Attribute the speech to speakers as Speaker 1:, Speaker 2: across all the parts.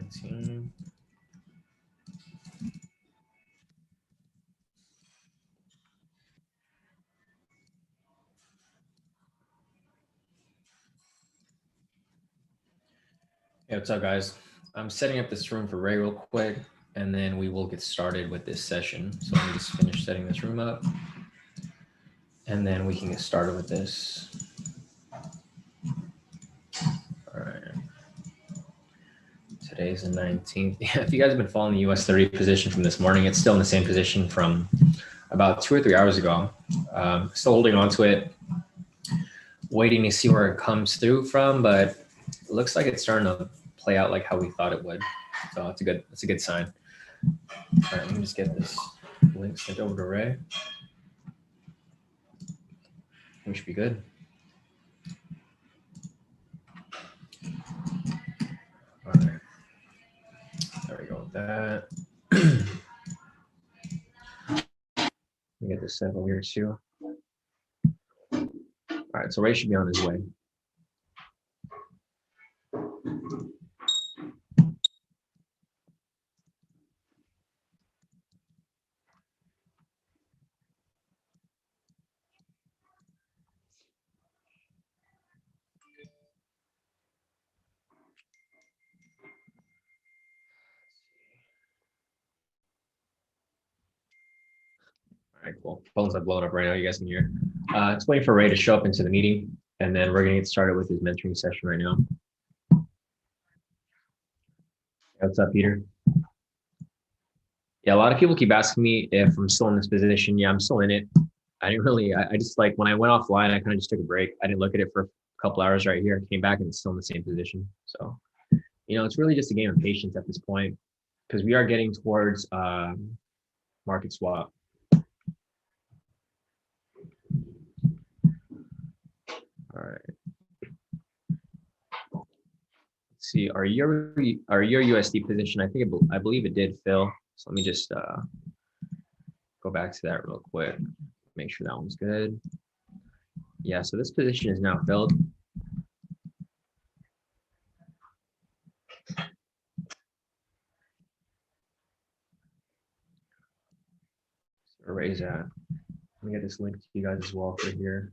Speaker 1: 19. Hey, what's up, guys? I'm setting up this room for Ray real quick, and then we will get started with this session. So let me just finish setting this room up, and then we can get started with this. All right. Today's the 19th. Yeah, if you guys have been following the US 30 position from this morning, it's still in the same position from about 2 or 3 hours ago. Still holding on to it, waiting to see where it comes through from, but it looks like it's starting to play out like how we thought it would. So that's a good sign. All right, let me just get this link sent over to Ray. We should be good. All right. There we go with that. Let me get this sent over here too. All right, so Ray should be on his way. All right, cool. Phones are blowing up right now. You guys can hear. It's waiting for Ray to show up into the meeting, and then we're going to get started with his mentoring session right now. What's up, Peter? Yeah, a lot of people keep asking me if I'm still in this position. Yeah, I'm still in it. I didn't really, I just like when I went offline, I kind of just took a break. I didn't look at it for a couple hours right here, came back and it's still in the same position. So, you know, it's really just a game of patience at this point because we are getting towards market swap. All right. Let's see, our year USD position, I believe it did fill. So let me just go back to that real quick. Make sure that one's good. Yeah, so this position is now filled. So erase that. Let me get this link to you guys as well for here.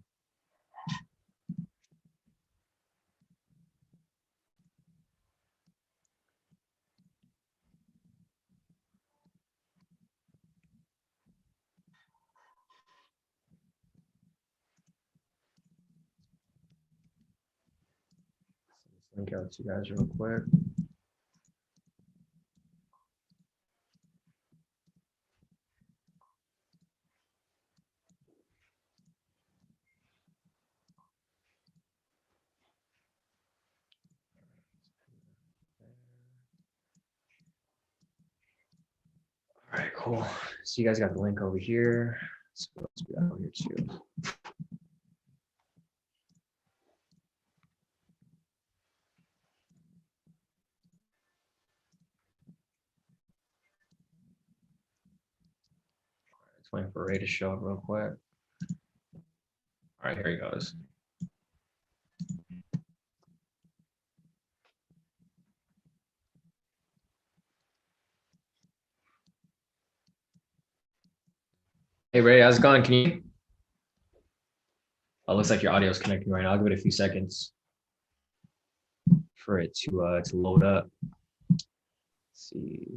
Speaker 1: Link out to you guys real quick. All right, cool. So you guys got the link over here. So let's do that over here too. Just waiting for Ray to show up real quick. All right, here he goes. Hey Ray, how's it going? Can you? Oh, looks like your audio is connecting right now. I'll give it a few seconds for it to load up. Let's see.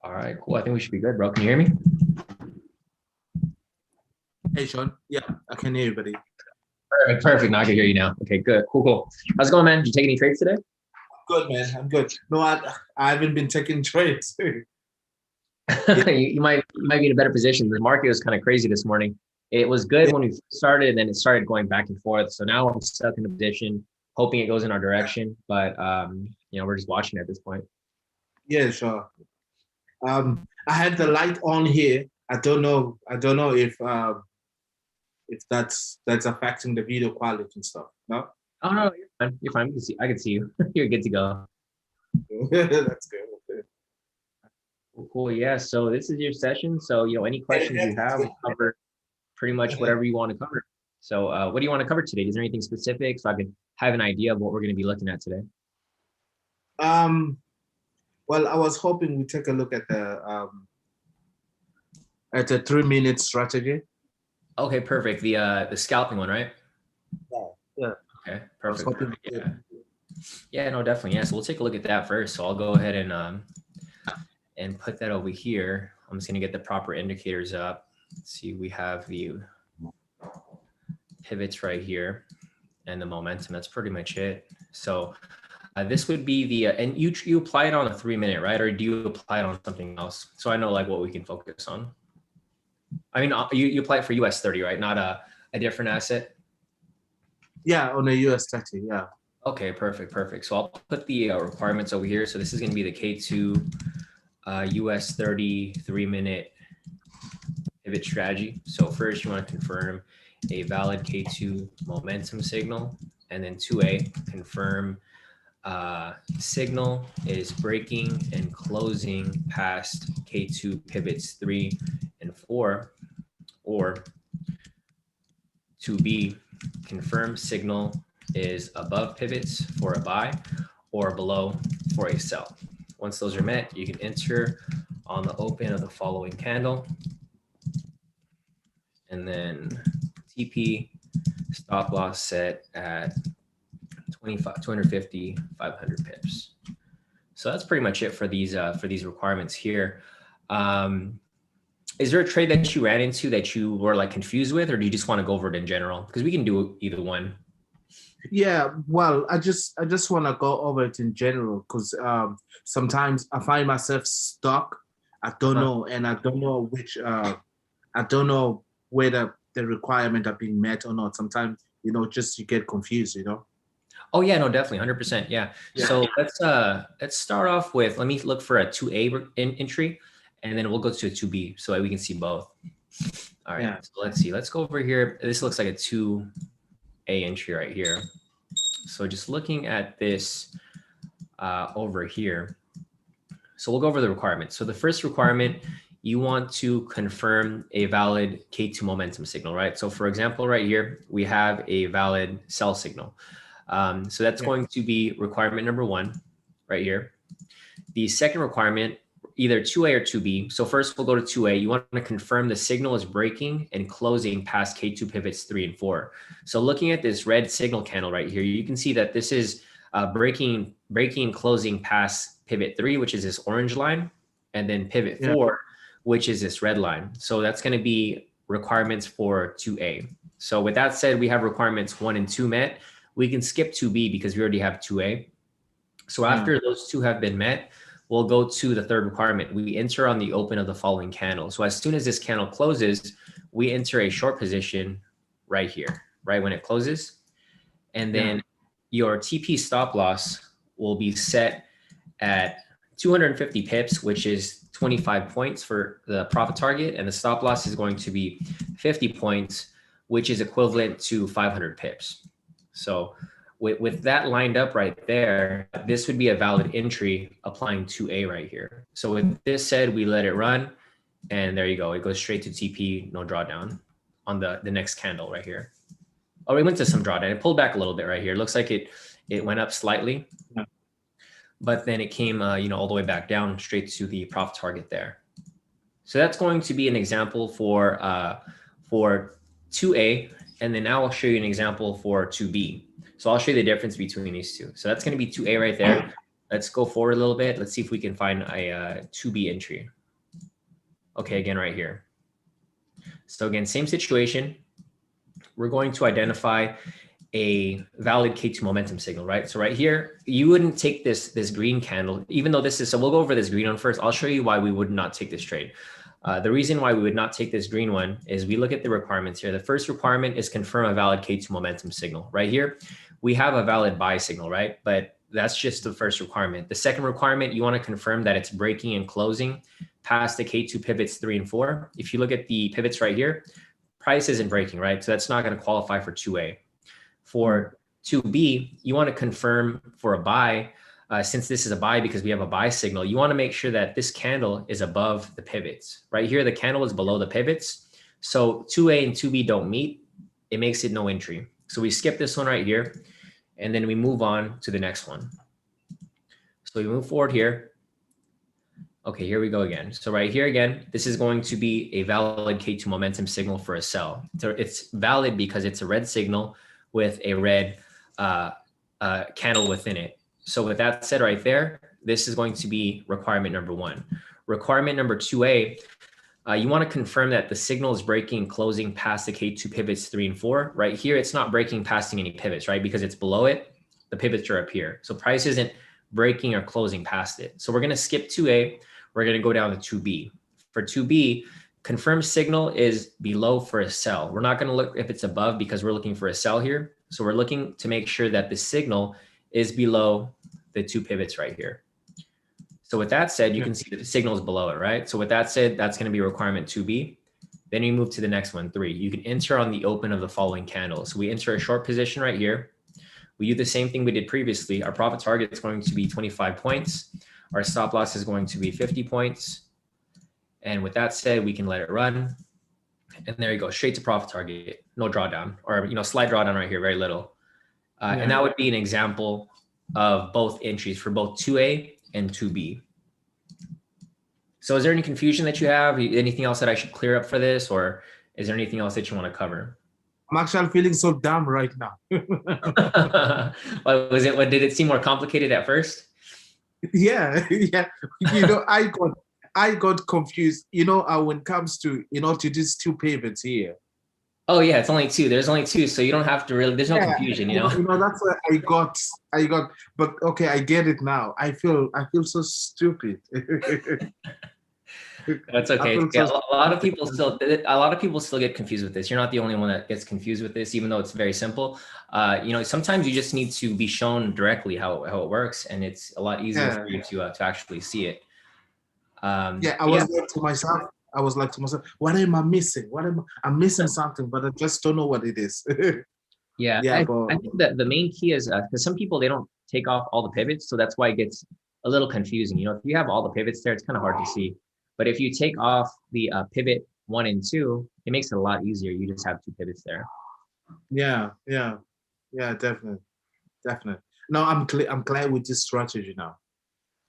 Speaker 1: All right, cool. I think we should be good, bro. Can you hear me?
Speaker 2: Hey, Shawn. Yeah, I can hear you, buddy.
Speaker 1: Perfect. Now I can hear you now. Okay, good. Cool. How's it going, man? Did you take any trades today?
Speaker 2: Good, man. I'm good. No, I haven't been taking trades.
Speaker 1: you might be in a better position. The market was kind of crazy this morning. It was good when we started, and then it started going back and forth. So now I'm stuck in a position, hoping it goes in our direction. But you know, we're just watching at this point.
Speaker 2: Yeah, sure. I had the light on here. I don't know if that's affecting the video quality and stuff. No.
Speaker 1: Oh no, you're fine. You're fine. I can see you. You're good to go.
Speaker 2: That's good. Okay.
Speaker 1: Cool. Yeah. So this is your session. So you know, any questions you have, we'll cover pretty much whatever you want to cover. So what do you want to cover today? Is there anything specific so I can have an idea of what we're going to be looking at today?
Speaker 2: Well, I was hoping we take a look at the 3-minute strategy.
Speaker 1: Okay, perfect. The scalping one, right?
Speaker 2: Yeah.
Speaker 1: Okay,
Speaker 2: I was
Speaker 1: perfect.
Speaker 2: hoping.
Speaker 1: Perfect. Yeah. Yeah, no, definitely. Yeah. So we'll take a look at that first. So I'll go ahead and put that over here. I'm just gonna get the proper indicators up. Let's see, we have the pivots right here and the momentum. That's pretty much it. So this would be the and you apply it on a 3-minute, right? Or do you apply it on something else? So I know like what we can focus on. I mean, you apply it for US 30, right? Not a different asset.
Speaker 2: Yeah, on the US 30. Yeah.
Speaker 1: Okay, perfect, perfect. So I'll put the requirements over here. So this is going to be the K2 US 30 3-minute pivot strategy. So first you want to confirm a valid K2 momentum signal, and then 2A, confirm signal is breaking and closing past K2 pivots 3 and 4, or 2B, confirm signal is above pivots for a buy or below for a sell. Once those are met, you can enter on the open of the following candle, and then TP stop loss set at 25, 250, 500 pips. So that's pretty much it for these requirements here. Is there a trade that you ran into that you were like confused with, or do you just want to go over it in general? Because we can do either one.
Speaker 2: Yeah, well, I just want to go over it in general because sometimes I find myself stuck. I don't know, and I don't know which. I don't know whether the requirement are being met or not. Sometimes just you get confused.
Speaker 1: Oh yeah, no, definitely, 100%. Yeah. So let's start off with, let me look for a 2A entry, and then we'll go to a 2B so that we can see both. All right. Yeah. So let's see. Let's go over here. This looks like a 2A entry right here. So just looking at this over here. So we'll go over the requirements. So the first requirement, you want to confirm a valid K2 momentum signal, right? So for example, right here, we have a valid sell signal. So that's going to be requirement number 1 right here. The second requirement, either 2A or 2B. So first we'll go to 2A. You want to confirm the signal is breaking and closing past K2 pivots 3 and 4. So looking at this red signal candle right here, you can see that this is breaking and closing past pivot 3, which is this orange line, and then pivot 4, which is this red line. So that's going to be requirements for 2A. So with that said, we have requirements 1 and 2 met. We can skip 2B because we already have 2A. So after those two have been met, we'll go to the third requirement. We enter on the open of the following candle. So as soon as this candle closes, we enter a short position right here, right when it closes. And then your TP stop loss will be set at 250 pips, which is 25 points for the profit target. And the stop loss is going to be 50 points, which is equivalent to 500 pips. So with that lined up right there, this would be a valid entry applying 2A right here. So with this said, we let it run, and there you go. It goes straight to TP, no drawdown on the next candle right here. Oh, we went to some drawdown. It pulled back a little bit right here. It looks like it went up slightly, but then it came all the way back down straight to the profit target there. So that's going to be an example for 2A, and then now I'll show you an example for 2B. So I'll show you the difference between these two. So that's going to be 2A right there. Let's go forward a little bit. Let's see if we can find a 2B entry. Okay, again, right here. So again, same situation. We're going to identify a valid K2 momentum signal, right? So right here, you wouldn't take this green candle, even though this is, so we'll go over this green one first. I'll show you why we would not take this trade. The reason why we would not take this green one is we look at the requirements here. The first requirement is confirm a valid K2 momentum signal. Right here, we have a valid buy signal, right? But that's just the first requirement. The second requirement, you want to confirm that it's breaking and closing past the K2 pivots 3 and 4. If you look at the pivots right here, price isn't breaking, right? So that's not going to qualify for 2A. For 2B, you want to confirm for a buy, since this is a buy because we have a buy signal, you want to make sure that this candle is above the pivots. Right here, the candle is below the pivots. So 2A and 2B don't meet. It makes it no entry. So we skip this one right here, and then we move on to the next one. So we move forward here. Okay, here we go again. So right here again, this is going to be a valid K2 momentum signal for a sell. So it's valid because it's a red signal with a red candle within it. So with that said right there, this is going to be requirement number 1. Requirement number 2A, you want to confirm that the signal is breaking and closing past the K2 pivots 3 and 4. Right here, it's not breaking passing any pivots, right? Because it's below it, the pivots are up here. So price isn't breaking or closing past it. So we're going to skip 2A. We're going to go down to 2B. For 2B, confirmed signal is below for a sell. We're not going to look if it's above because we're looking for a sell here. So we're looking to make sure that the signal is below the 2 pivots right here. So with that said, you can see that the signal is below it, right? So with that said, that's going to be requirement 2B. Then we move to the next one, 3. You can enter on the open of the following candle. So we enter a short position right here. We do the same thing we did previously. Our profit target is going to be 25 points. Our stop loss is going to be 50 points. And with that said, we can let it run. And there you go, straight to profit target, no drawdown, or slight drawdown right here, very little. And that would be an example of both entries for both 2A and 2B. So is there any confusion that you have? Anything else that I should clear up for this? Or is there anything else that you want to cover?
Speaker 2: I'm actually feeling so dumb right now.
Speaker 1: Did it seem more complicated at first?
Speaker 2: Yeah. I got confused, when it comes to, to these 2 pivots here.
Speaker 1: Oh yeah, it's only 2. There's only 2, so you don't have to really. There's no confusion,
Speaker 2: That's what I got. But okay, I get it now. I feel so stupid.
Speaker 1: That's okay. A lot of people still get confused with this. You're not the only one that gets confused with this, even though it's very simple. Sometimes you just need to be shown directly how it works, and it's a lot easier for you to actually see it.
Speaker 2: I was like to myself, what am I missing? I'm missing something, but I just don't know what it is.
Speaker 1: I think that the main key is because some people, they don't take off all the pivots, so that's why it gets a little confusing. If you have all the pivots there, it's kind of hard to see. But if you take off the pivot 1 and 2, it makes it a lot easier. You just have 2 pivots there.
Speaker 2: Yeah, definitely. No, I'm glad with this strategy now.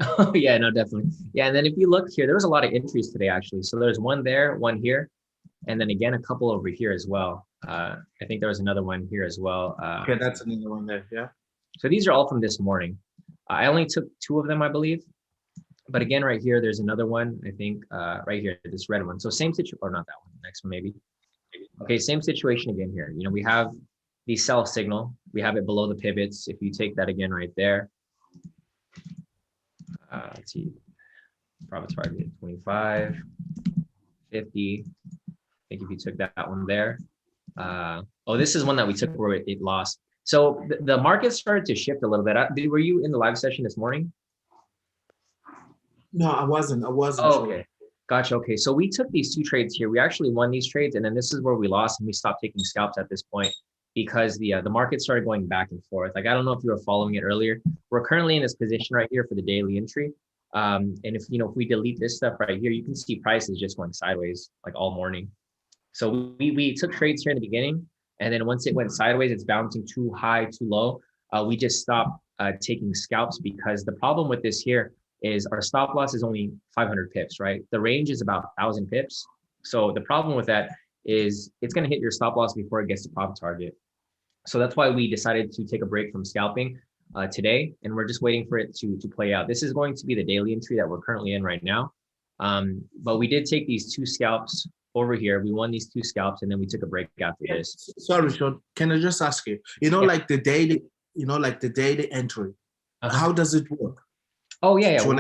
Speaker 1: Oh yeah, no, definitely. Yeah, and then if you look here, there was a lot of entries today actually. So there's one there, one here, and then again a couple over here as well. I think there was another one here as well.
Speaker 2: Okay, that's another one there. Yeah.
Speaker 1: So these are all from this morning. I only took 2 of them, I believe. But again, right here, there's another one. I think right here, this red one. So same situation, or not that one. Next one maybe. Okay, same situation again here. We have the sell signal. We have it below the pivots. If you take that again right there. Let's see, profit target 25, 50. I think if you took that one there. This is one that we took where it lost. So the market started to shift a little bit. Were you in the live session this morning?
Speaker 2: No, I wasn't.
Speaker 1: Oh, okay. Gotcha. Okay. So we took these 2 trades here. We actually won these trades. And then this is where we lost and we stopped taking scalps at this point because the market started going back and forth. Like, I don't know if you were following it earlier. We're currently in this position right here for the daily entry. And if we delete this stuff right here, you can see prices just going sideways like all morning. So we took trades here in the beginning, and then once it went sideways, it's bouncing too high, too low. We just stopped taking scalps because the problem with this here is our stop loss is only 500 pips, right? The range is about 1,000 pips. So the problem with that is it's going to hit your stop loss before it gets to profit target. So that's why we decided to take a break from scalping today, and we're just waiting for it to play out. This is going to be the daily entry that we're currently in right now. But we did take these 2 scalps over here. We won these 2 scalps, and then we took a break after this.
Speaker 2: Sorry, Shawn. Can I just ask you? Like the daily, entry. How does it work?
Speaker 1: Oh yeah. We'll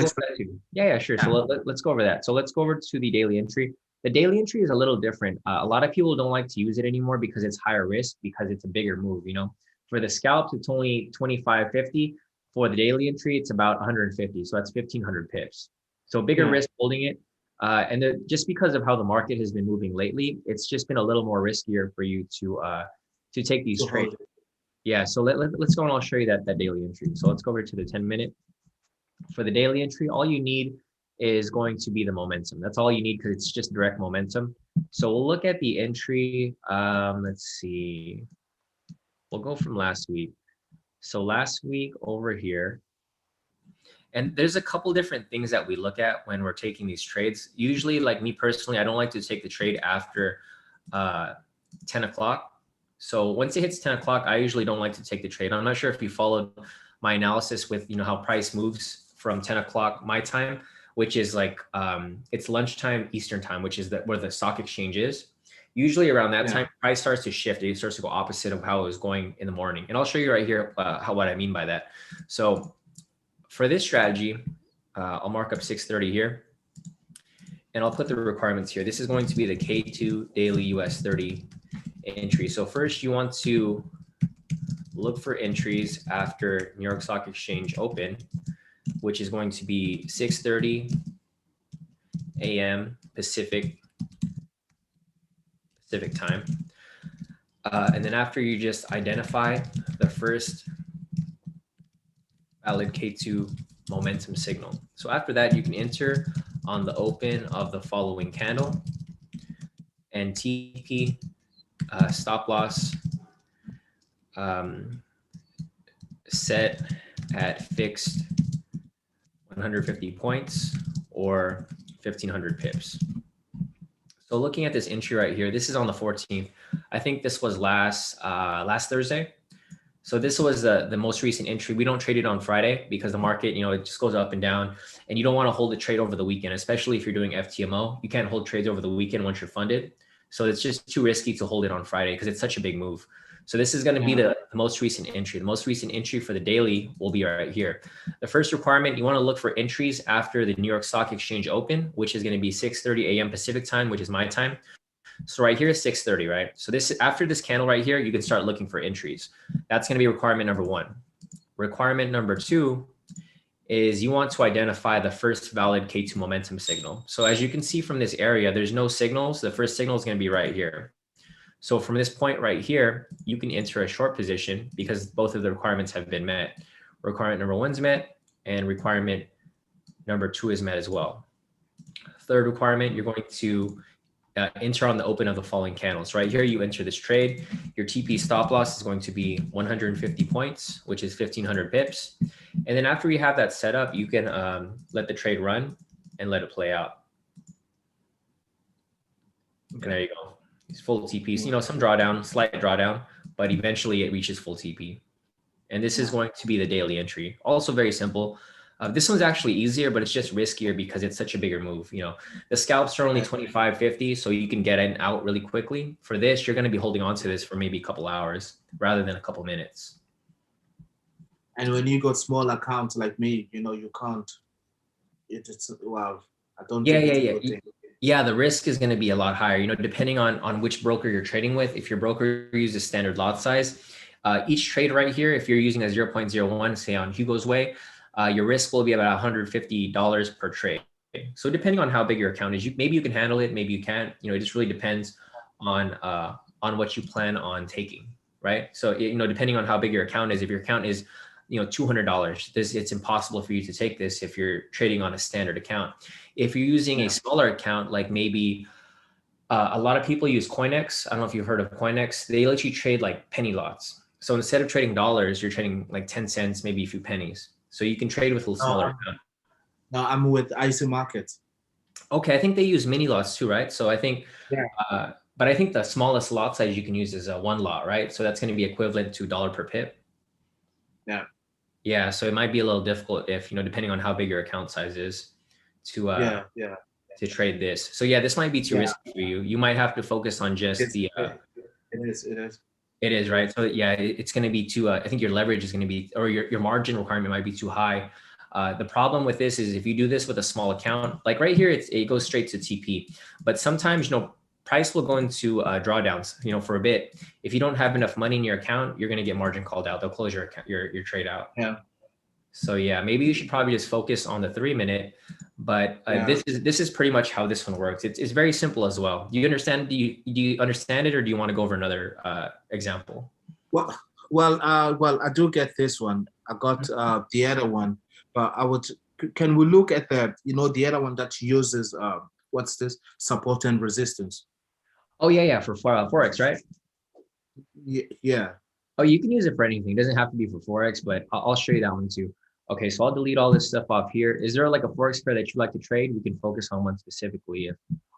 Speaker 1: yeah, sure. Yeah. So let's go over that. So let's go over to the daily entry. The daily entry is a little different. A lot of people don't like to use it anymore because it's higher risk, because it's a bigger move. For the scalps, it's only 25.50. For the daily entry, it's about 150. So that's 1,500 pips. So bigger risk holding it. And just because of how the market has been moving lately, it's just been a little more riskier for you to take these trades. Yeah. So let's go and I'll show you that daily entry. So let's go over to the 10-minute. For the daily entry, all you need is going to be the momentum. That's all you need because it's just direct momentum. So we'll look at the entry. Let's see. We'll go from last week. So last week over here, And there's a couple different things that we look at when we're taking these trades. Usually, like me personally, I don't like to take the trade after 10 o'clock. So once it hits 10 o'clock, I usually don't like to take the trade. I'm not sure if you followed my analysis with, how price moves from 10 o'clock my time, which is like, it's lunchtime Eastern time, which is where the stock exchange is. Usually around that time, price starts to shift. It starts to go opposite of how it was going in the morning. And I'll show you right here what I mean by that. So for this strategy, I'll mark up 630 here. And I'll put the requirements here. This is going to be the K² daily US 30 entry. So first you want to look for entries after New York Stock Exchange open, which is going to be 6:30 a.m. Pacific time. And then after you just identify the first valid K² momentum signal. So after that, you can enter on the open of the following candle and TP stop loss set at fixed 150 points or 1500 pips. So looking at this entry right here, this is on the 14th. I think this was last Thursday. So this was the most recent entry. We don't trade it on Friday because the market, it just goes up and down, and you don't want to hold a trade over the weekend, especially if you're doing FTMO. You can't hold trades over the weekend once you're funded. So it's just too risky to hold it on Friday because it's such a big move. So this is going to be the most recent entry. The most recent entry for the daily will be right here. The first requirement, you want to look for entries after the New York Stock Exchange open, which is going to be 6:30 a.m. Pacific time, which is my time. So right here is 6:30, right? So this, after this candle right here, you can start looking for entries. That's going to be requirement number one. Requirement number two is you want to identify the first valid K² momentum signal. So as you can see from this area, there's no signals. The first signal is going to be right here. So from this point right here, you can enter a short position because both of the requirements have been met. Requirement number one's met and requirement number two is met as well. Third requirement, you're going to enter on the open of the following candles. Right here, you enter this trade. Your TP stop loss is going to be 150 points, which is 1500 pips. And then after you have that set up, you can let the trade run and let it play out. Okay. And there you go. It's full TP. Some drawdown, slight drawdown, but eventually it reaches full TP. And this is going to be the daily entry. Also very simple. This one's actually easier, but it's just riskier because it's such a bigger move. The scalps are only 25.50, so you can get in out really quickly. For this, you're going to be holding on to this for maybe a couple hours rather than a couple minutes.
Speaker 2: And when you got small accounts like me, you can't. It's well, I don't.
Speaker 1: Yeah, the risk is going to be a lot higher. Depending on which broker you're trading with. If your broker uses standard lot size, each trade right here, if you're using a 0.01, say on Hugo's Way, your risk will be about $150 per trade. So depending on how big your account is, maybe you can handle it, maybe you can't. It just really depends on what you plan on taking, right? So depending on how big your account is, if your account is $200, it's impossible for you to take this if you're trading on a standard account. If you're using a smaller account, like maybe a lot of people use CoinEx. I don't know if you've heard of CoinEx. They let you trade like penny lots. So instead of trading dollars, you're trading like 10 cents, maybe a few pennies. So you can trade with a little smaller account.
Speaker 2: No, I'm with IC Markets.
Speaker 1: Okay, I think they use mini lots too, right? So I think, but I think the smallest lot size you can use is a 1 lot, right? So that's going to be equivalent to $1 per pip.
Speaker 2: Yeah.
Speaker 1: Yeah, so it might be a little difficult if, depending on how big your account size is to trade this. So yeah, this might be too risky for you. You might have to focus on just
Speaker 2: It is.
Speaker 1: It is, right? So yeah, it's going to be too, I think your leverage is going to be, or your margin requirement might be too high. The problem with this is if you do this with a small account, like right here, it goes straight to TP, but sometimes, price will go into drawdowns, for a bit. If you don't have enough money in your account, you're going to get margin called out. They'll close your trade out.
Speaker 2: Yeah.
Speaker 1: So yeah, maybe you should probably just focus on the 3-minute, but this is pretty much how this one works. It's very simple as well. Do you understand? Do you understand it, or do you want to go over another example?
Speaker 2: Well, I do get this one. I got the other one, but can we look at the other one that uses what's this, support and resistance?
Speaker 1: Oh yeah, for Forex, right?
Speaker 2: Yeah.
Speaker 1: Oh, you can use it for anything. It doesn't have to be for Forex, but I'll show you that one too. Okay, so I'll delete all this stuff off here. Is there like a Forex pair that you like to trade? We can focus on one specifically,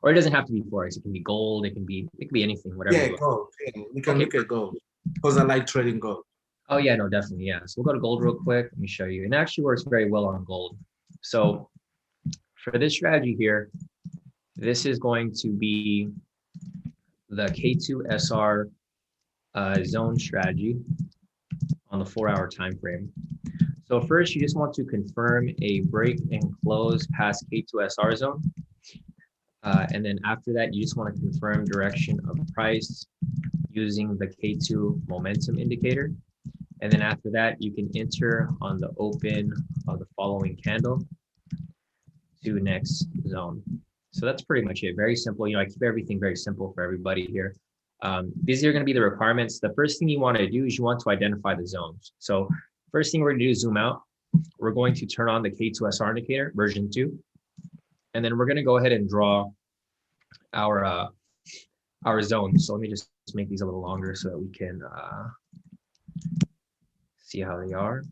Speaker 1: or it doesn't have to be Forex. It can be gold. It can be anything, whatever you
Speaker 2: Yeah,
Speaker 1: like.
Speaker 2: gold. Yeah, we can
Speaker 1: Okay.
Speaker 2: look at gold because I like trading gold.
Speaker 1: Oh yeah, no, definitely. Yeah. So we'll go to gold real quick. Let me show you. And it actually works very well on gold. So for this strategy here, this is going to be the K2SR zone strategy on the 4-hour time frame. So first, you just want to confirm a break and close past K2SR zone. And then after that, you just want to confirm direction of price using the K2 momentum indicator. And then after that, you can enter on the open of the following candle to next zone. So that's pretty much it. Very simple. I keep everything very simple for everybody here. These are going to be the requirements. The first thing you want to do is you want to identify the zones. So first thing we're going to do is zoom out. We're going to turn on the K2SR indicator version 2. And then we're going to go ahead and draw our zones. So let me just make these a little longer so that we can see how they are.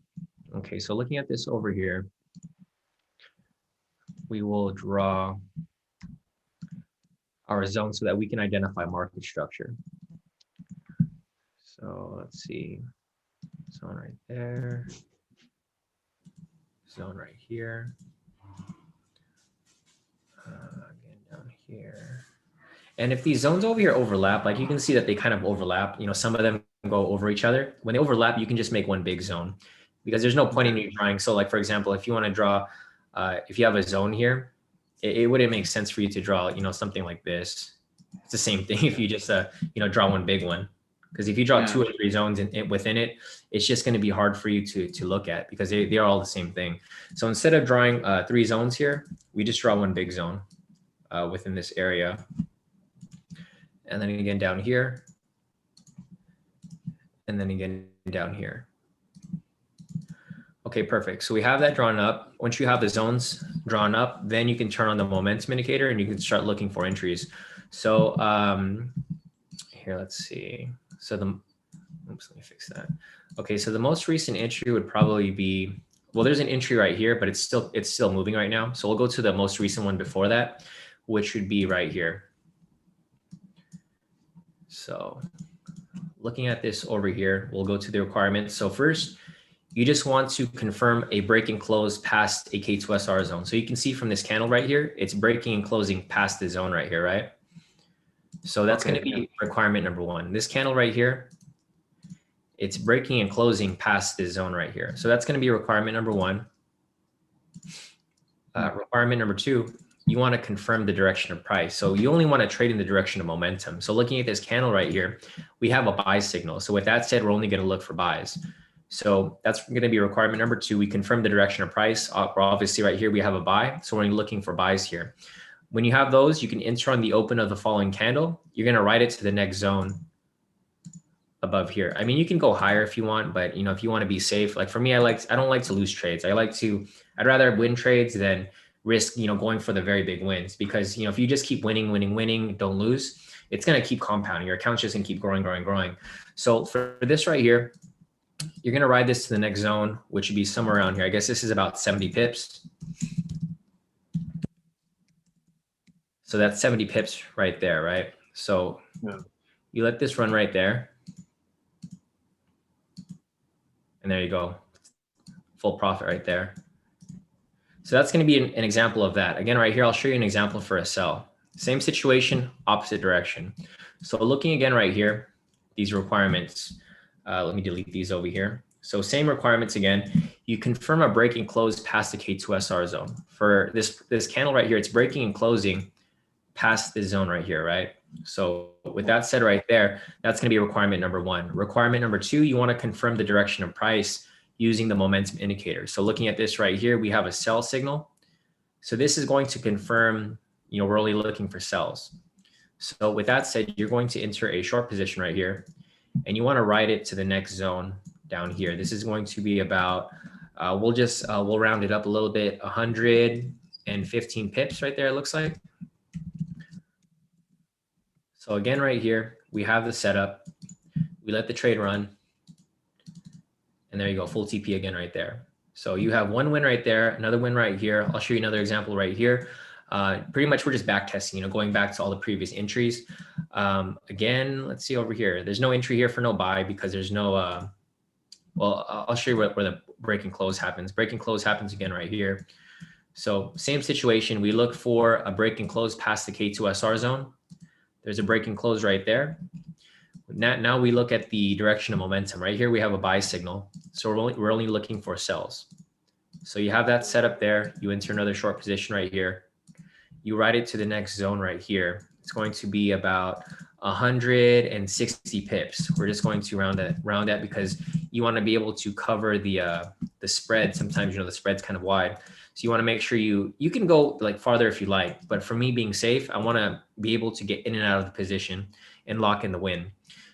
Speaker 1: Okay, so looking at this over here, we will draw our zone so that we can identify market structure. So let's see, zone right there, zone right here, again down here. And if these zones over here overlap, like you can see that they kind of overlap, some of them go over each other. When they overlap, you can just make one big zone because there's no point in you drawing. So like, for example, if you want to draw, if you have a zone here, it wouldn't make sense for you to draw, something like this. It's the same thing if you just, draw one big one. Because if you draw 2 or 3 zones within it, it's just going to be hard for you to look at because they are all the same thing. So instead of drawing 3 zones here, we just draw one big zone within this area. And then again down here. And then again down here. Okay, perfect. So we have that drawn up. Once you have the zones drawn up, then you can turn on the momentum indicator and you can start looking for entries. So here, let's see. So oops, let me fix that. Okay, so the most recent entry would probably be, well, there's an entry right here, but it's still moving right now. So we'll go to the most recent one before that, which would be right here. So looking at this over here, we'll go to the requirements. So first, you just want to confirm a break and close past a K2SR zone. So you can see from this candle right here, it's breaking and closing past the zone right here, right? So that's going to be requirement number 1. This candle right here, it's breaking and closing past this zone right here. So that's going to be requirement number 1. Requirement number 2, you want to confirm the direction of price. So you only want to trade in the direction of momentum. So looking at this candle right here, we have a buy signal. So with that said, we're only going to look for buys. So that's going to be requirement number 2. We confirm the direction of price. Obviously right here, we have a buy. So we're looking for buys here. When you have those, you can enter on the open of the following candle. You're going to write it to the next zone above here. I mean, you can go higher if you want, but if you want to be safe, like for me, I don't like to lose trades. I'd rather win trades than risk, going for the very big wins, because, if you just keep winning, don't lose, it's going to keep compounding. Your account's just going to keep growing. So for this right here, you're going to ride this to the next zone, which would be somewhere around here. I guess this is about 70 pips. So that's 70 pips right there, right? So you let this run right there. And there you go. Full profit right there. So that's going to be an example of that. Again, right here, I'll show you an example for a sell. Same situation, opposite direction. So looking again right here, these requirements, let me delete these over here. So same requirements again, you confirm a break and close past the K2SR zone. For this candle right here, it's breaking and closing past this zone right here, right? So with that said right there, that's going to be requirement number 1. Requirement number 2, you want to confirm the direction of price using the momentum indicator. So looking at this right here, we have a sell signal. So this is going to confirm, we're only looking for sells. So with that said, you're going to enter a short position right here, and you want to ride it to the next zone down here. This is going to be about, we'll round it up a little bit, 115 pips right there, it looks like. So again, right here, we have the setup. We let the trade run. And there you go, full TP again right there. So you have one win right there, another win right here. I'll show you another example right here. Pretty much we're just back testing, going back to all the previous entries. Again, let's see over here. There's no entry here for no buy because there's no, well, I'll show you where the break and close happens. Break and close happens again right here. So same situation. We look for a break and close past the K2SR zone. There's a break and close right there. Now we look at the direction of momentum. Right here we have a buy signal. So we're only looking for sells. So you have that set up there. You enter another short position right here. You ride it to the next zone right here. It's going to be about 160 pips. We're just going to round that because you want to be able to cover the spread. Sometimes, the spread's kind of wide. So you want to make sure you can go like farther if you like. But for me being safe, I want to be able to get in and out of the position and lock in the win.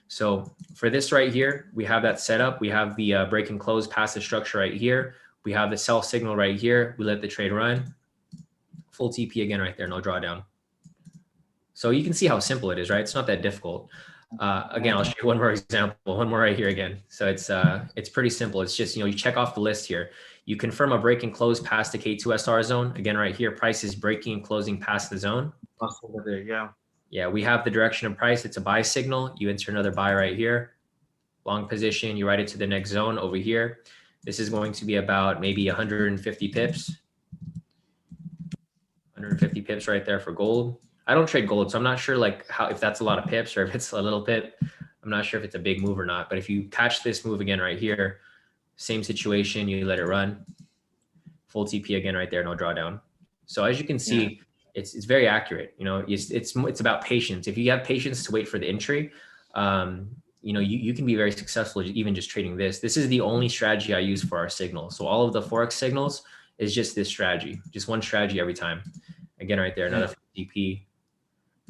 Speaker 1: So for this right here, we have that set up. We have the break and close past the structure right here. We have the sell signal right here. We let the trade run. Full TP again right there, no drawdown. So you can see how simple it is, right? It's not that difficult. Again, I'll show you one more example, one more right here again. So it's pretty simple. It's just, you check off the list here. You confirm a break and close past the K2SR zone. Again, right here, price is breaking and closing past the zone.
Speaker 2: That's over there, yeah.
Speaker 1: Yeah, we have the direction of price. It's a buy signal. You enter another buy right here. Long position, you ride it to the next zone over here. This is going to be about maybe 150 pips. 150 pips right there for gold. I don't trade gold, so I'm not sure if that's a lot of pips or if it's a little pip. I'm not sure if it's a big move or not. But if you catch this move again right here, same situation, you let it run. Full TP again right there, no drawdown. So as you can see, it's very accurate. It's about patience. If you have patience to wait for the entry, you can be very successful even just trading this. This is the only strategy I use for our signals. So all of the Forex signals is just this strategy, just one strategy every time. Again, right there, another full TP.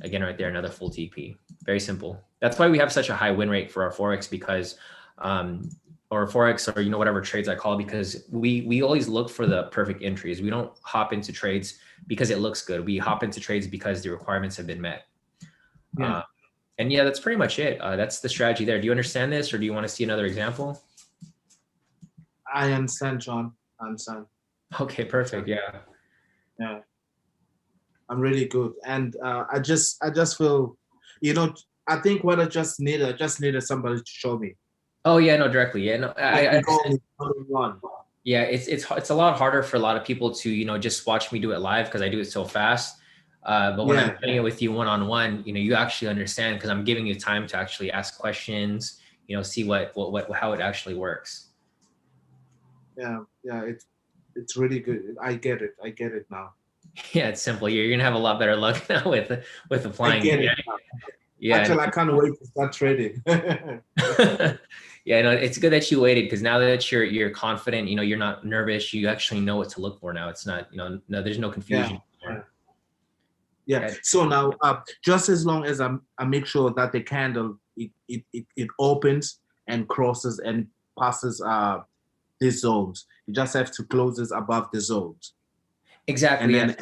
Speaker 1: Again, right there, another full TP. Very simple. That's why we have such a high win rate for our Forex because, or Forex or, whatever trades I call, because we always look for the perfect entries. We don't hop into trades because it looks good. We hop into trades because the requirements have been met.
Speaker 2: Yeah.
Speaker 1: And yeah, that's pretty much it. That's the strategy there. Do you understand this or do you want to see another example?
Speaker 2: I understand, Shawn. I understand.
Speaker 1: Okay, perfect. Yeah.
Speaker 2: Yeah. I'm really good. And I just feel, I think what I just needed somebody to show me.
Speaker 1: Oh yeah, no, directly. Yeah, no, I
Speaker 2: one.
Speaker 1: Yeah, it's a lot harder for a lot of people to, just watch me do it live because I do it so fast. But when I'm doing it with you one-on-one, you actually understand because I'm giving you time to actually ask questions, see how it actually works.
Speaker 2: Yeah, it's really good. I get it now.
Speaker 1: Yeah, it's simple. You're gonna have a lot better luck now with applying.
Speaker 2: I get it now.
Speaker 1: Yeah.
Speaker 2: Actually, I can't wait to start trading.
Speaker 1: Yeah, no, it's good that you waited because now that you're confident, you're not nervous. You actually know what to look for now. It's not, no, there's no confusion.
Speaker 2: Yeah. So now, just as long as I make sure that the candle it opens and crosses and passes these zones, you just have to close this above the zones.
Speaker 1: Exactly. And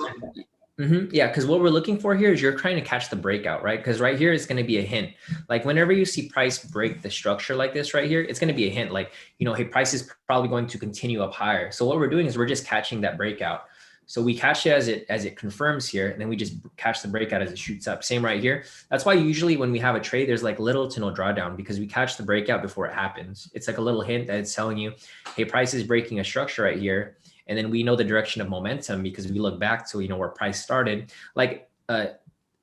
Speaker 1: then, yeah, because what we're looking for here is you're trying to catch the breakout, right? Because right here is going to be a hint. Like whenever you see price break the structure like this right here, it's going to be a hint like, hey, price is probably going to continue up higher. So what we're doing is we're just catching that breakout. So we catch it as it confirms here, and then we just catch the breakout as it shoots up. Same right here. That's why usually when we have a trade, there's like little to no drawdown because we catch the breakout before it happens. It's like a little hint that it's telling you, hey, price is breaking a structure right here. And then we know the direction of momentum because we look back to, where price started. Like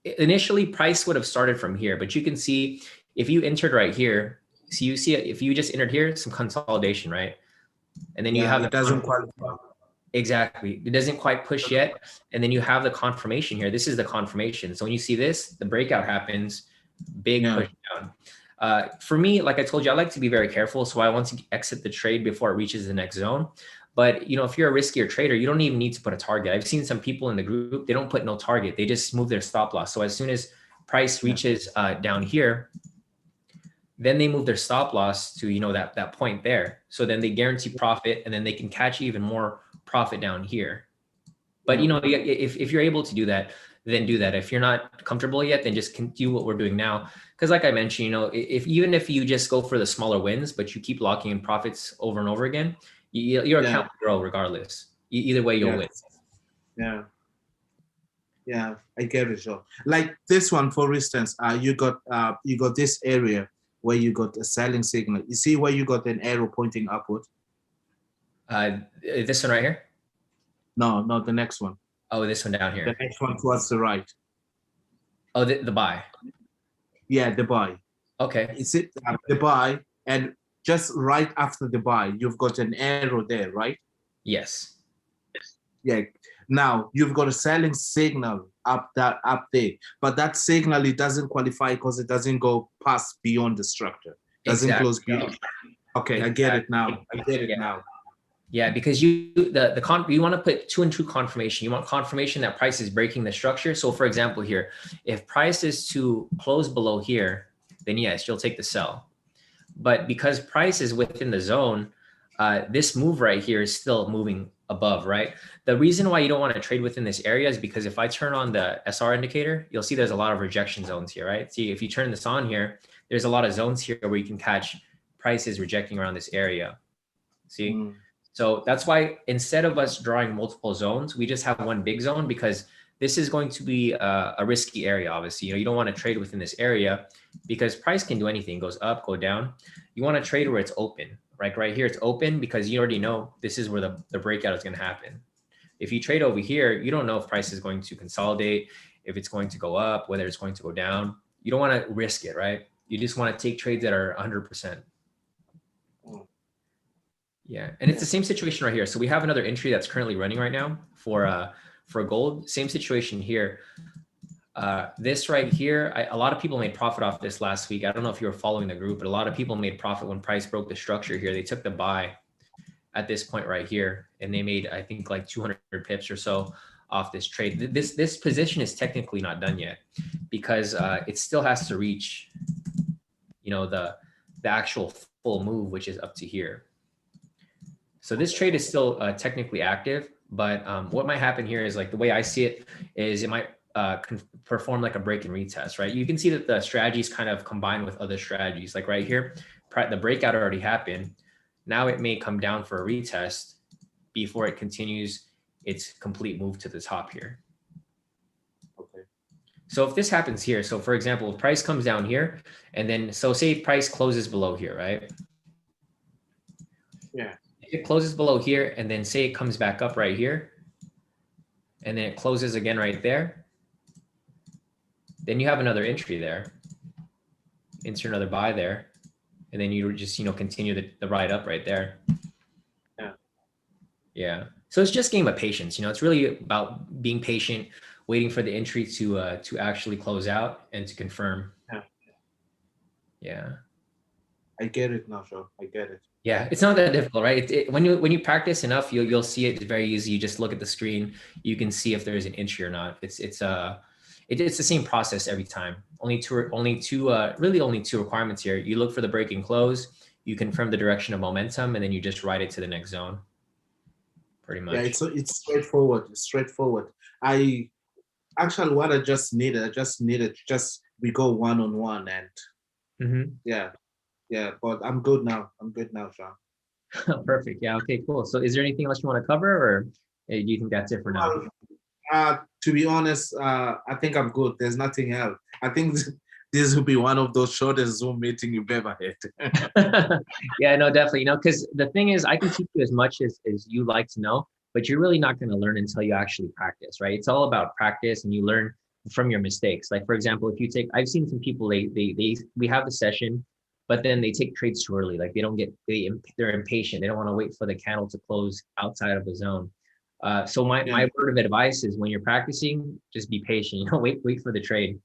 Speaker 1: initially price would have started from here, but you can see if you entered right here, so you see if you just entered here, some consolidation, right? And then you have
Speaker 2: it doesn't qualify.
Speaker 1: Exactly. It doesn't quite push yet. And then you have the confirmation here. This is the confirmation. So when you see this, the breakout happens, big push down. For me, like I told you, I like to be very careful. So I want to exit the trade before it reaches the next zone. But, if you're a riskier trader, you don't even need to put a target. I've seen some people in the group, they don't put no target. They just move their stop loss. So as soon as price reaches down here, then they move their stop loss to, that point there. So then they guarantee profit and then they can catch even more profit down here. But, if you're able to do that, then do that. If you're not comfortable yet, then just do what we're doing now. Because like I mentioned, even if you just go for the smaller wins, but you keep locking in profits over and over again, Your account will grow regardless. Either way, you'll win.
Speaker 2: Yeah. Yeah, I get it, Shawn. Like this one, for instance, you got this area where you got a selling signal. You see where you got an arrow pointing upward?
Speaker 1: This one right here?
Speaker 2: No, not the next one.
Speaker 1: Oh, this one down here.
Speaker 2: The next one towards the right.
Speaker 1: Oh, the buy.
Speaker 2: Yeah, the buy.
Speaker 1: Okay.
Speaker 2: Is it the buy? And just right after the buy, you've got an arrow there, right?
Speaker 1: Yes.
Speaker 2: Yeah. Now you've got a selling signal up there, but that signal, it doesn't qualify because it doesn't go past beyond the structure. Doesn't close beyond. Okay, exactly. I get it now. I get it now.
Speaker 1: Yeah, because you want to put 2 and 2 confirmation. You want confirmation that price is breaking the structure. So for example here, if price is to close below here, then yes, you'll take the sell. But because price is within the zone, this move right here is still moving above, right? The reason why you don't want to trade within this area is because if I turn on the SR indicator, you'll see there's a lot of rejection zones here, right? See, if you turn this on here, there's a lot of zones here where you can catch prices rejecting around this area. See? So that's why instead of us drawing multiple zones, we just have one big zone, because this is going to be a risky area. Obviously, you don't want to trade within this area because price can do anything, goes up, go down. You want to trade where it's open, right here, it's open because you already know this is where the breakout is going to happen. If you trade over here, you don't know if price is going to consolidate, if it's going to go up, whether it's going to go down. You don't want to risk it, right? You just want to take trades that are 100%. Yeah, and it's the same situation right here. So we have another entry that's currently running right now for gold. Same situation here. This right here, a lot of people made profit off this last week. I don't know if you were following the group, but a lot of people made profit when price broke the structure here. They took the buy at this point right here, and they made, I think, like 200 pips or so off this trade. This position is technically not done yet because it still has to reach, the actual full move, which is up to here. So this trade is still technically active, but what might happen here is, like, the way I see it is it might perform like a break and retest, right? You can see that the strategies kind of combine with other strategies. Like right here, the breakout already happened. Now it may come down for a retest before it continues its complete move to the top here. Okay. So if this happens here, so for example, if price comes down here, and then, so say price closes below here, right?
Speaker 2: Yeah.
Speaker 1: It closes below here, and then say it comes back up right here, and then it closes again right there, then you have another entry there, insert another buy there, and then you just, continue the ride up right there.
Speaker 2: Yeah.
Speaker 1: Yeah. So it's just a game of patience. It's really about being patient, waiting for the entry to actually close out and to confirm.
Speaker 2: Yeah.
Speaker 1: Yeah.
Speaker 2: I get it now, Shawn. I get it.
Speaker 1: Yeah, it's not that difficult, right? When you practice enough, you'll see it. It's very easy. You just look at the screen. You can see if there's an entry or not. It's the same process every time. Only two requirements here. You look for the break and close. You confirm the direction of momentum, and then you just ride it to the next zone. Pretty much. Yeah,
Speaker 2: it's straightforward. It's straightforward. I actually, what I just needed, we go one-on-one, and yeah, but I'm good now. Shawn.
Speaker 1: Perfect. Yeah. Okay, cool. So is there anything else you want to cover, or do you think that's it for now?
Speaker 2: To be honest, I think I'm good. There's nothing else. I think this will be one of those shortest Zoom meetings you've ever had.
Speaker 1: Yeah, no, definitely. Because the thing is, I can teach you as much as you like to know, but you're really not going to learn until you actually practice, right? It's all about practice, and you learn from your mistakes. Like, for example, if you take, I've seen some people, we have the session, but then they take trades too early. Like they're impatient. They don't want to wait for the candle to close outside of the zone. So my word of advice is, when you're practicing, just be patient. Wait for the trade,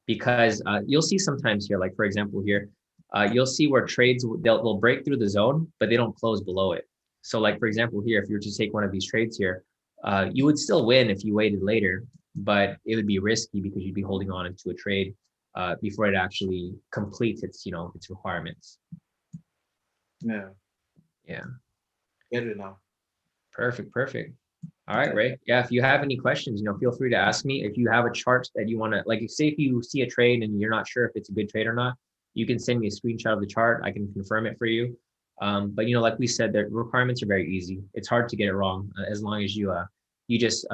Speaker 1: because you'll see sometimes here, like for example here, you'll see where trades they'll break through the zone, but they don't close below it. So like for example here, if you were to take one of these trades here, you would still win if you waited later, but it would be risky because you'd be holding on into a trade before it actually completes its requirements.
Speaker 2: Yeah. Get it now.
Speaker 1: Perfect. All right, Ray. Yeah, if you have any questions, feel free to ask me. If you have a chart that you want to, like, say if you see a trade and you're not sure if it's a good trade or not, you can send me a screenshot of the chart. I can confirm it for you. But like we said, the requirements are very easy. It's hard to get it wrong as long as you just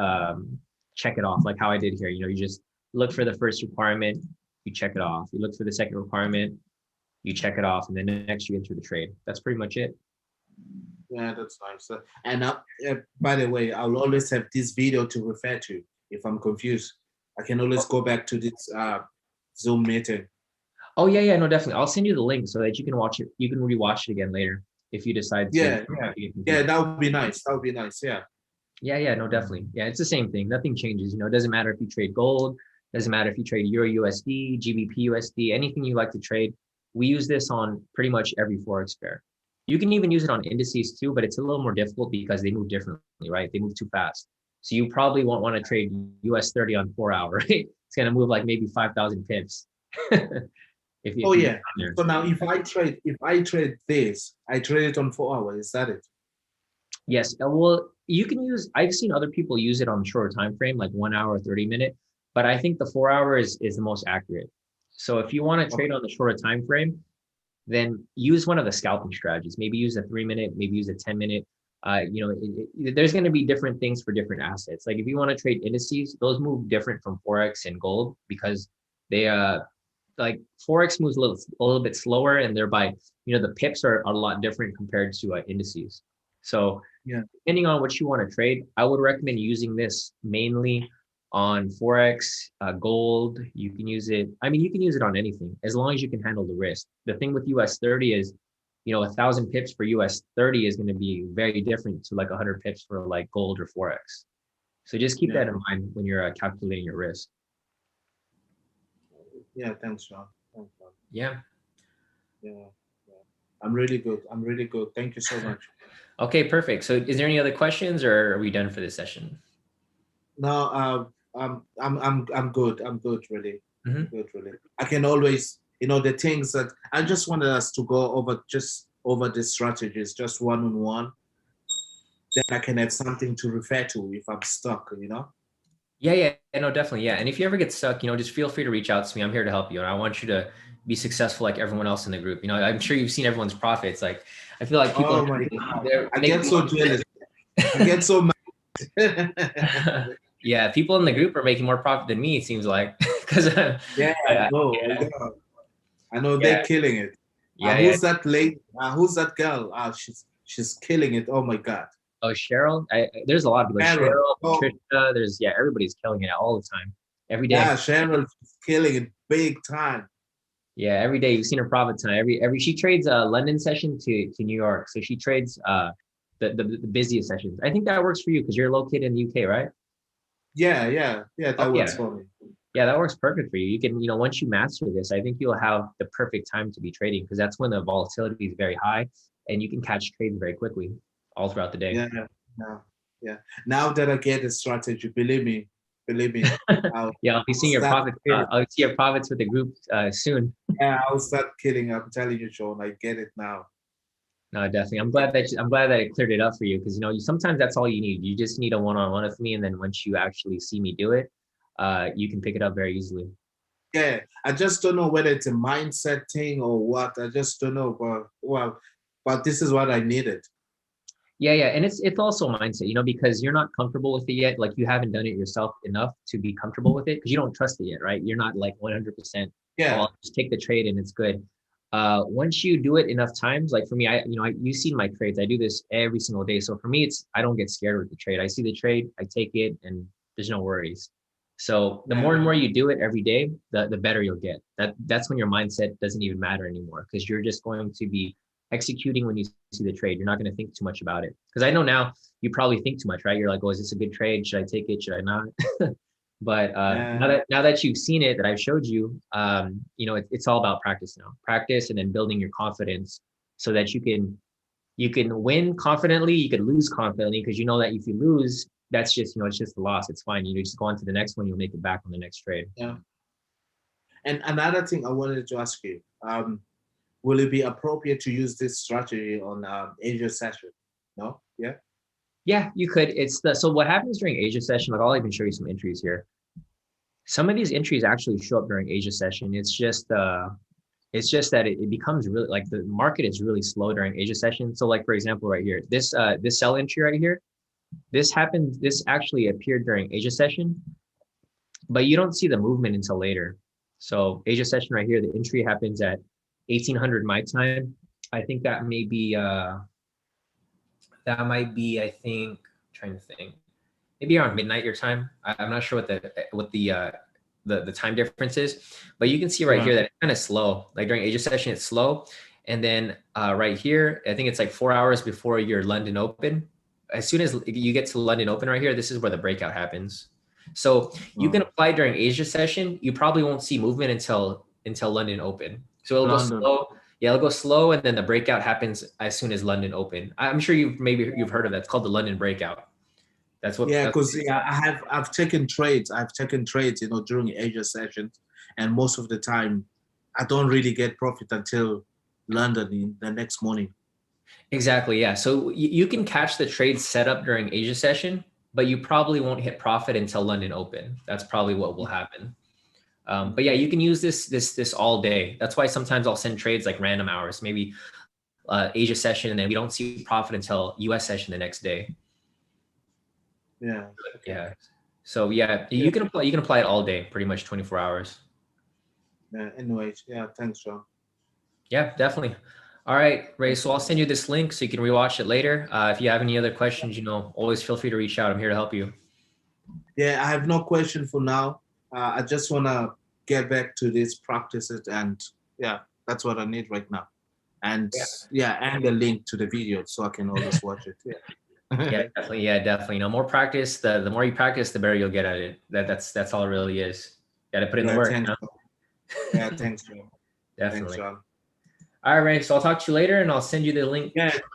Speaker 1: check it off, like how I did here. You just look for the first requirement, you check it off. You look for the second requirement, you check it off, and then next you enter the trade. That's pretty much it.
Speaker 2: Yeah, that's nice. And by the way, I'll always have this video to refer to if I'm confused. I can always go back to this Zoom meeting.
Speaker 1: Oh yeah, no, definitely. I'll send you the link so that you can watch it. You can rewatch it again later if you decide to.
Speaker 2: Yeah, that would be nice. That would be nice. Yeah.
Speaker 1: Yeah, no, definitely. Yeah, it's the same thing. Nothing changes. It doesn't matter if you trade gold, doesn't matter if you trade Euro USD, GBP USD, anything you like to trade. We use this on pretty much every Forex pair. You can even use it on indices too, but it's a little more difficult because they move differently, right? They move too fast. So you probably won't want to trade US 30 on 4 hour, right? It's going to move like maybe 5,000 pips.
Speaker 2: So now if I trade this, I trade it on 4 hours. Is that it?
Speaker 1: Yes. Well, you can use, I've seen other people use it on shorter time frame, like 1 hour, 30 minute, but I think the 4 hour is the most accurate. So if you want to trade on the shorter time frame, then use one of the scalping strategies. Maybe use a 3 minute, maybe use a 10 minute. There's going to be different things for different assets. Like if you want to trade indices, those move different from Forex and gold because they like Forex moves a little bit slower, and thereby the pips are a lot different compared to indices. So depending on what you want to trade, I would recommend using this mainly on Forex, gold. You can use it. I mean, you can use it on anything as long as you can handle the risk. The thing with US 30 is, 1,000 pips for US 30 is going to be very different to like 100 pips for like gold or Forex. So just keep that in mind when you're calculating your risk.
Speaker 2: Yeah, thanks, Shawn.
Speaker 1: Yeah.
Speaker 2: I'm really good. Thank you so much.
Speaker 1: Okay, perfect. So is there any other questions, or are we done for this session?
Speaker 2: No, I'm good. I'm good, really.
Speaker 1: Mm-hmm.
Speaker 2: Good, really. I can always, the things that I just wanted us to go over the strategies, just one-on-one. Then I can have something to refer to if I'm stuck,
Speaker 1: Yeah, no, definitely. Yeah. And if you ever get stuck, just feel free to reach out to me. I'm here to help you. And I want you to be successful like everyone else in the group. I'm sure you've seen everyone's profits. Like, I feel like people,
Speaker 2: I get so jealous. I get so mad.
Speaker 1: Yeah, people in the group are making more profit than me, it seems like.
Speaker 2: I know they're killing it. Who's that lady? Who's that girl? She's killing it. Oh my God.
Speaker 1: Oh, Cheryl. There's a lot of people. Cheryl, Patricia. Everybody's killing it all the time. Every day.
Speaker 2: Yeah, Cheryl's killing it big time.
Speaker 1: Yeah, every day you've seen her profit time. She trades a London session to New York. So she trades the busiest sessions. I think that works for you because you're located in the UK, right?
Speaker 2: Yeah. That works for me.
Speaker 1: Yeah, that works perfect for you. You can, once you master this, I think you'll have the perfect time to be trading because that's when the volatility is very high and you can catch trades very quickly all throughout the day.
Speaker 2: Yeah. Now that I get the strategy, believe me.
Speaker 1: I'll be seeing your profits. I'll see your profits with the group soon.
Speaker 2: Yeah, I'll start killing. I'm telling you, Shawn, I get it now.
Speaker 1: No, definitely. I'm glad that it cleared it up for you because sometimes that's all you need. You just need a one-on-one with me, and then once you actually see me do it, you can pick it up very easily.
Speaker 2: Yeah, I just don't know whether it's a mindset thing or what. I just don't know, but this is what I needed.
Speaker 1: Yeah, and it's also a mindset, because you're not comfortable with it yet. Like you haven't done it yourself enough to be comfortable with it because you don't trust it yet, right? You're not like 100%.
Speaker 2: Yeah.
Speaker 1: I'll just take the trade and it's good. Once you do it enough times, like for me, you've seen my trades. I do this every single day. So for me, I don't get scared with the trade. I see the trade, I take it, and there's no worries. So the more and more you do it every day, the better you'll get. That's when your mindset doesn't even matter anymore because you're just going to be executing when you see the trade. You're not going to think too much about it. Because I know now you probably think too much, right? You're like, oh, is this a good trade? Should I take it? Should I not? But now that you've seen it, that I've showed you, it's all about practice now. Practice and then building your confidence so that you can win confidently. You can lose confidently because you know that if you lose, that's just, it's just a loss. It's fine. You just go on to the next one. You'll make it back on the next trade.
Speaker 2: Yeah. And another thing I wanted to ask you, will it be appropriate to use this strategy on Asia session? No? Yeah?
Speaker 1: Yeah, you could. So what happens during Asia session, like I'll even show you some entries here. Some of these entries actually show up during Asia session. It's just, It's just that it becomes really like the market is really slow during Asia session. So like for example, right here, this sell entry right here, this happened. This actually appeared during Asia session, but you don't see the movement until later. So Asia session right here, the entry happens at 1800 my time. I think that may be I think trying to think maybe around midnight your time. I'm not sure what the time difference is, but you can see right here that it's kind of slow. Like during Asia session, it's slow, and then right here, I think it's like 4 hours before your London Open. As soon as you get to London Open right here, this is where the breakout happens. So you can apply during Asia session. You probably won't see movement until London Open. So it'll go slow. Yeah, it'll go slow, and then the breakout happens as soon as London Open. I'm sure you've heard of that. It's called the London breakout. That's what.
Speaker 2: Yeah, because I've taken trades. I've taken trades, during Asia sessions, and most of the time, I don't really get profit until London in the next morning.
Speaker 1: Exactly. Yeah. So you can catch the trade set up during Asia session, but you probably won't hit profit until London Open. That's probably what will happen. But yeah, you can use this all day. That's why sometimes I'll send trades like random hours, maybe Asia session, and then we don't see profit until US session the next day.
Speaker 2: Yeah.
Speaker 1: Yeah. So yeah, you can apply it all day, pretty much 24 hours.
Speaker 2: Yeah. Anyways, yeah. Thanks, Shawn.
Speaker 1: Yeah, definitely. All right, Ray. So I'll send you this link so you can rewatch it later. If you have any other questions, always feel free to reach out. I'm here to help you.
Speaker 2: Yeah, I have no question for now. I just want to get back to these practices, and yeah, that's what I need right now. And and a link to the video so I can always watch it. Yeah.
Speaker 1: Yeah, definitely. More practice, the more you practice, the better you'll get at it. That's all it really is. Got to put in the work.
Speaker 2: Thanks, yeah, thanks, Shawn.
Speaker 1: Definitely.
Speaker 2: Thanks, Shawn.
Speaker 1: All right, Ray. So I'll talk to you later, and I'll send you the link.
Speaker 2: Yeah.
Speaker 1: Shortly.